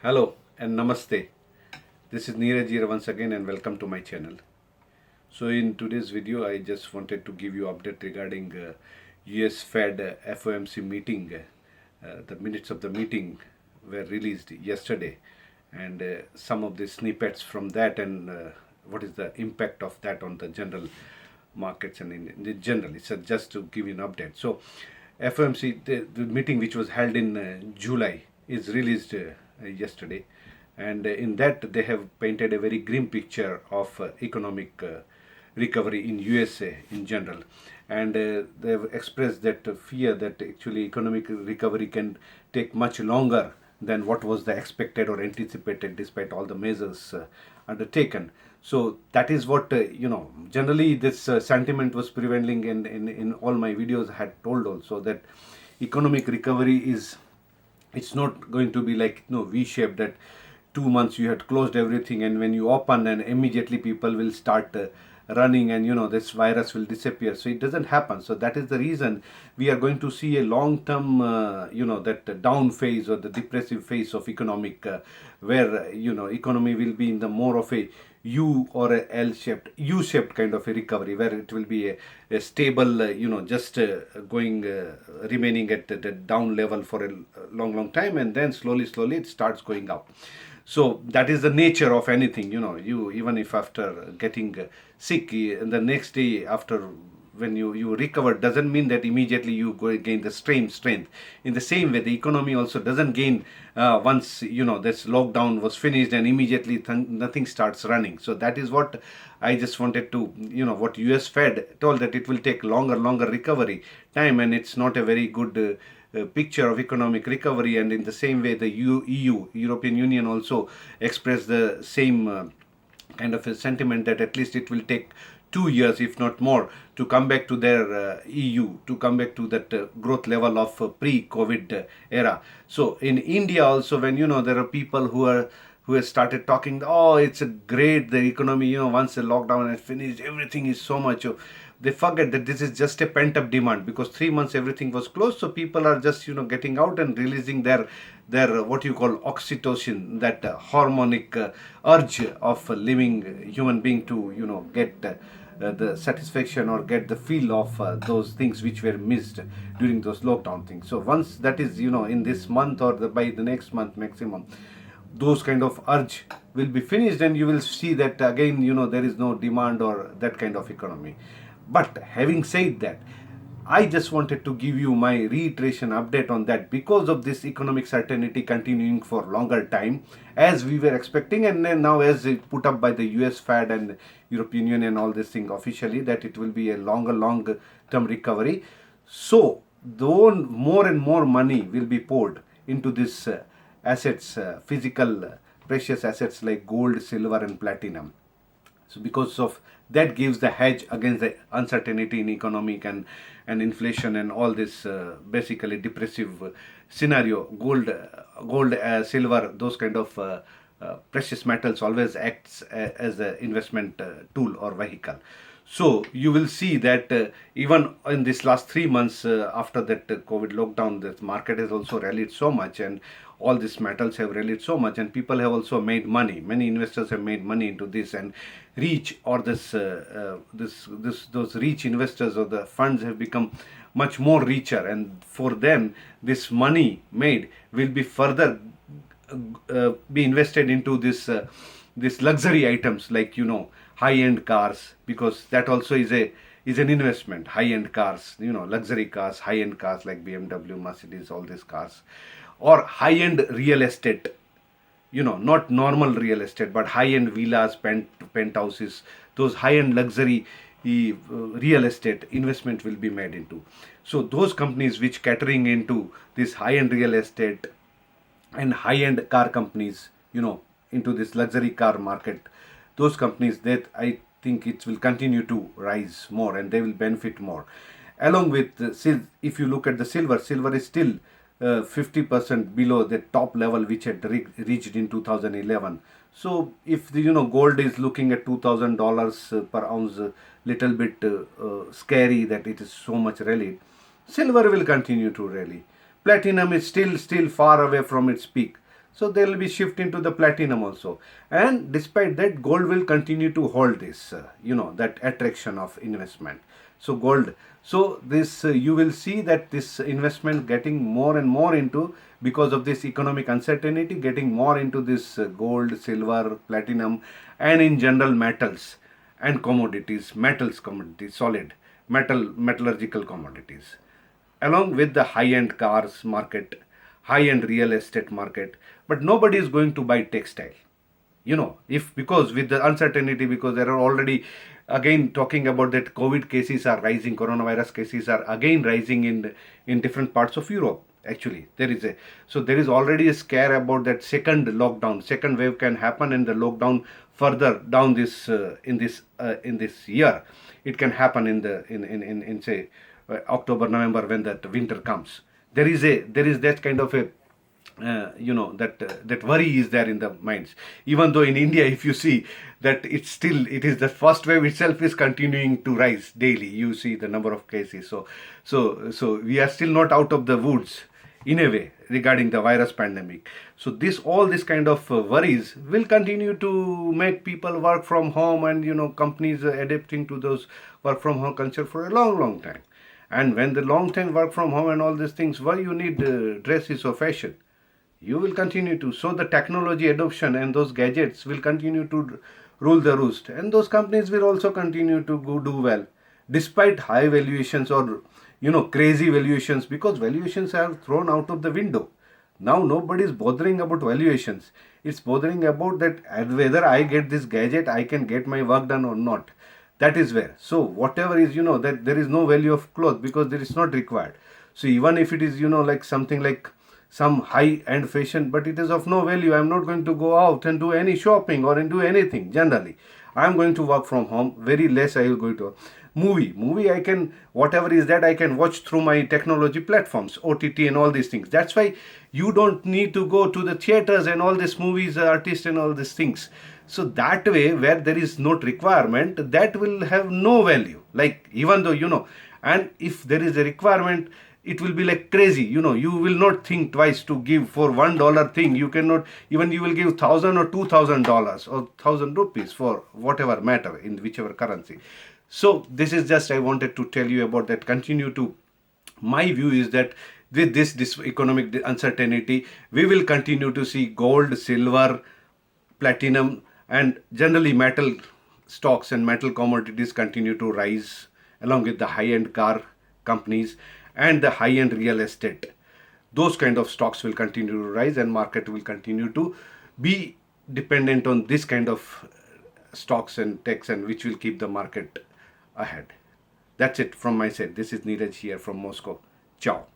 Hello and namaste. This is 𝗦𝗧𝗢𝗦𝗧𝗢 once again and welcome to my channel. So in today's video I just wanted to give you update regarding US Fed FOMC meeting. The minutes of the meeting were released yesterday and some of the snippets from that and what is the impact of that on the general markets and in general. It's just to give you an update. So FOMC, the meeting which was held in July is released yesterday, and in that they have painted a very grim picture of economic recovery in USA in general, and they have expressed that fear that actually economic recovery can take much longer than what was the expected or anticipated despite all the measures undertaken. So that is what generally this sentiment was prevailing in all my videos. I had told also that economic recovery is, it's not going to be like V-shaped, that 2 months you had closed everything and when you open and immediately people will start running and this virus will disappear. So it doesn't happen. So that is the reason we are going to see a long term that down phase or the depressive phase of economic where economy will be in the more of a U or a L-shaped, U-shaped kind of a recovery, where it will be a stable, just going, remaining at the down level for a long time, and then slowly it starts going up. So that is the nature of anything, you even if after getting sick, the next day after when you recover doesn't mean that immediately you go gain the strength. In the same way, the economy also doesn't gain once this lockdown was finished and immediately nothing starts running. So that is what I just wanted to what US Fed told, that it will take longer recovery time, and it's not a very good picture of economic recovery. And in the same way, the European Union also expressed the same kind of a sentiment that at least it will take 2 years, if not more, to come back to their EU, to come back to that growth level of pre-COVID era. So in India also, when there are people who have started talking, oh, it's a great, the economy, once the lockdown has finished, everything is so much. They forget that this is just a pent-up demand, because 3 months everything was closed, so people are just getting out and releasing their what you call oxytocin, that hormonic urge of a living human being to get the satisfaction or get the feel of those things which were missed during those lockdown things. So once that is in this month or by the next month maximum, those kind of urge will be finished, and you will see that again there is no demand or that kind of economy. But having said that, I just wanted to give you my reiteration update on that, because of this economic certainty continuing for longer time as we were expecting, and then now as it put up by the US Fed and European Union and all this thing officially, that it will be a long term recovery. So though more and more money will be poured into this assets, physical precious assets like gold, silver and platinum. So because of that gives the hedge against the uncertainty in economic and inflation and all this basically depressive scenario. Gold, silver, those kind of precious metals always acts as an investment tool or vehicle. So you will see that even in this last 3 months after that COVID lockdown, the market has also rallied so much, and all these metals have rallied so much, and people have also made money. Many investors have made money into this, and reach or those rich investors or the funds have become much more richer, and for them this money made will be further be invested into this luxury items like high-end cars, because that also is an investment. High-end cars, luxury cars, high-end cars like BMW, Mercedes, all these cars, or high-end real estate, not normal real estate but high-end villas, penthouses, those high-end luxury real estate investment will be made into. So those companies which catering into this high-end real estate and high-end car companies, into this luxury car market, those companies, that I think it will continue to rise more and they will benefit more. Along with if you look at the silver is still 50% below the top level which had reached in 2011. So if the gold is looking at $2,000 per ounce, little bit scary that it is so much rallied, silver will continue to rally. Platinum is still far away from its peak. So there will be shift into the platinum also. And despite that, gold will continue to hold this, that attraction of investment. So gold, so this you will see that this investment getting more and more into, because of this economic uncertainty, getting more into this gold, silver, platinum, and in general metals and commodities, metals commodities, solid metal, metallurgical commodities, along with the high-end cars market, high-end real estate market. But nobody is going to buy textile, if, because with the uncertainty, because there are already again talking about that COVID cases are rising, coronavirus cases are again rising in different parts of Europe. Actually, there is already a scare about that second lockdown, second wave can happen, and the lockdown further down this in this year, it can happen in say October, November, when that winter comes. There is that kind of a that worry is there in the minds. Even though in India, if you see that it is the first wave itself is continuing to rise daily. You see the number of cases. So we are still not out of the woods in a way regarding the virus pandemic. So all this kind of worries will continue to make people work from home, and companies are adapting to those work from home culture for a long time. And when the long time work from home and all these things, why you need dresses or fashion? You will continue to. So the technology adoption and those gadgets will continue to rule the roost, and those companies will also continue to do well, despite high valuations or crazy valuations, because valuations are thrown out of the window. Now nobody is bothering about valuations. It's bothering about that whether I get this gadget, I can get my work done or not. That is where. So whatever is, that there is no value of cloth, because there is not required. So even if it is, like something like some high end fashion, but it is of no value. I'm not going to go out and do any shopping or do anything. Generally, I'm going to work from home. Very less I will go to movie. I can, whatever is that, I can watch through my technology platforms, OTT and all these things. That's why you don't need to go to the theaters and all these movies, artists and all these things. So that way, where there is no requirement, that will have no value. Like, even though, and if there is a requirement, it will be like crazy. You will not think twice to give for $1 thing. You cannot, even you will give $1,000 or $2,000 or 1,000 rupees for whatever matter in whichever currency. So this is just, I wanted to tell you about that. My view is that with this economic uncertainty, we will continue to see gold, silver, platinum, and generally metal stocks and metal commodities continue to rise, along with the high-end car companies and the high-end real estate. Those kind of stocks will continue to rise, and market will continue to be dependent on this kind of stocks and techs, and which will keep the market ahead. That's it from my side. This is Neeraj here from Moscow. Ciao.